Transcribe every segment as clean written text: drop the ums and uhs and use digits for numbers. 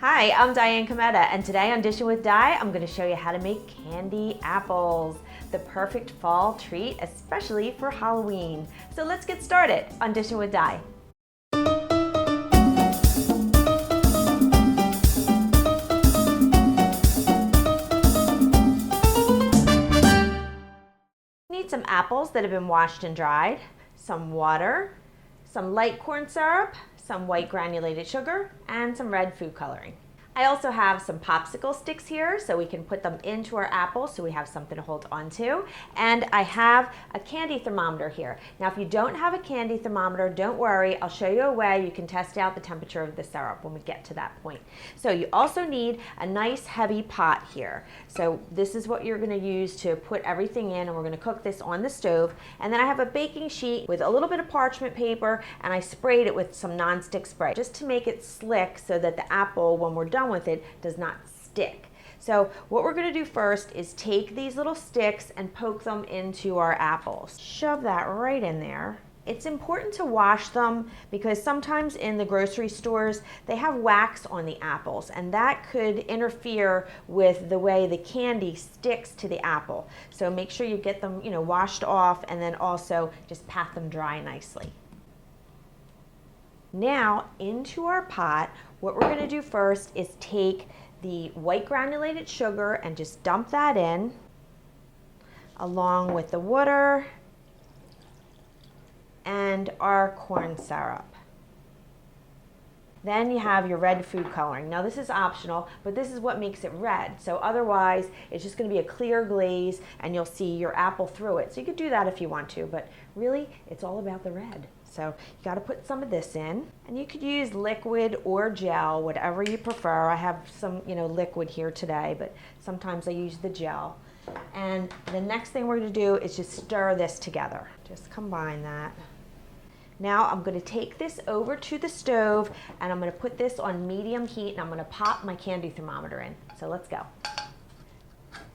Hi, I'm Diane Kometa, and today on Dishin with Di, I'm going to show you how to make candy apples, the perfect fall treat, especially for Halloween. So let's get started on Dishin with Di. You need some apples that have been washed and dried, some water, some light corn syrup, some white granulated sugar, and some red food coloring. I also have some popsicle sticks here so we can put them into our apples so we have something to hold on to. And I have a candy thermometer here. Now if you don't have a candy thermometer, don't worry, I'll show you a way you can test out the temperature of the syrup when we get to that point. So you also need a nice heavy pot here. So this is what you're going to use to put everything in, and we're going to cook this on the stove. And then I have a baking sheet with a little bit of parchment paper, and I sprayed it with some nonstick spray just to make it slick so that the apple, when we're done with it, does not stick. So what we're going to do first is take these little sticks and poke them into our apples. Shove that right in there. It's important to wash them because sometimes in the grocery stores they have wax on the apples, and that could interfere with the way the candy sticks to the apple. So make sure you get them, washed off, and then also just pat them dry nicely. Now into our pot, what we're going to do first is take the white granulated sugar and just dump that in along with the water and our corn syrup. Then you have your red food coloring. Now this is optional, but this is what makes it red. So otherwise it's just going to be a clear glaze and you'll see your apple through it. So you could do that if you want to, but really it's all about the red. So you got to put some of this in, and you could use liquid or gel, whatever you prefer. I have some, liquid here today, but sometimes I use the gel. And the next thing we're going to do is just stir this together. Just combine that. Now I'm going to take this over to the stove, and I'm going to put this on medium heat, and I'm going to pop my candy thermometer in. So let's go.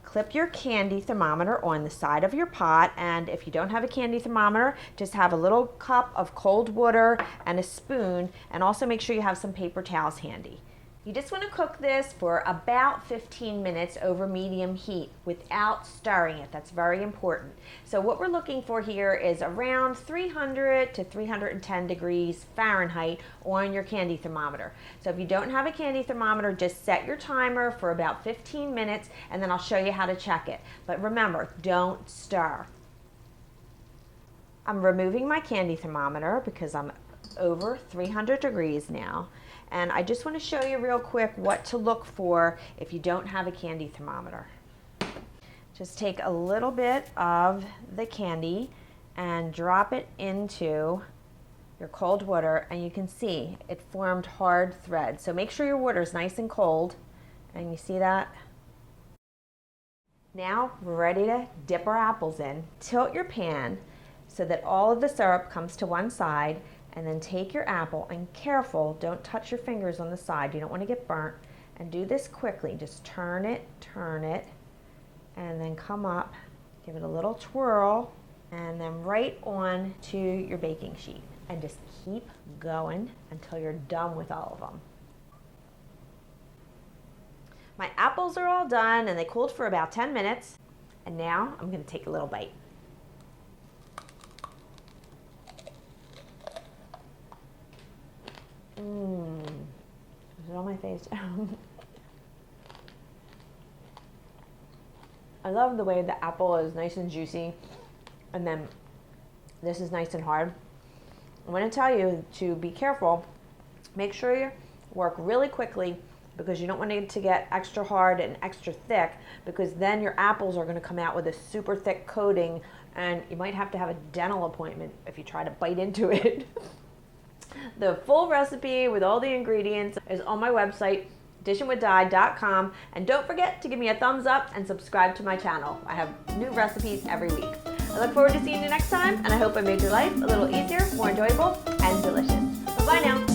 Clip your candy thermometer on the side of your pot, and if you don't have a candy thermometer, just have a little cup of cold water and a spoon, and also make sure you have some paper towels handy. You just want to cook this for about 15 minutes over medium heat without stirring it. That's very important. So what we're looking for here is around 300 to 310 degrees Fahrenheit on your candy thermometer. So if you don't have a candy thermometer, just set your timer for about 15 minutes and then I'll show you how to check it. But remember, don't stir. I'm removing my candy thermometer because I'm over 300 degrees now. And I just want to show you real quick what to look for if you don't have a candy thermometer. Just take a little bit of the candy and drop it into your cold water, and you can see it formed hard threads. So make sure your water is nice and cold, and you see that? Now we're ready to dip our apples in. Tilt your pan so that all of the syrup comes to one side, and then take your apple, and careful, don't touch your fingers on the side. You don't want to get burnt. And do this quickly. Just turn it, and then come up, give it a little twirl, and then right on to your baking sheet. And just keep going until you're done with all of them. My apples are all done, and they cooled for about 10 minutes. And now I'm going to take a little bite. Is it on my face? I love the way the apple is nice and juicy, and then this is nice and hard. I'm going to tell you to be careful. Make sure you work really quickly because you don't want it to get extra hard and extra thick, because then your apples are going to come out with a super thick coating, and you might have to have a dental appointment if you try to bite into it. The full recipe with all the ingredients is on my website, dishinwithdi.com, and don't forget to give me a thumbs up and subscribe to my channel. I have new recipes every week. I look forward to seeing you next time, and I hope I made your life a little easier, more enjoyable, and delicious. Bye-bye now.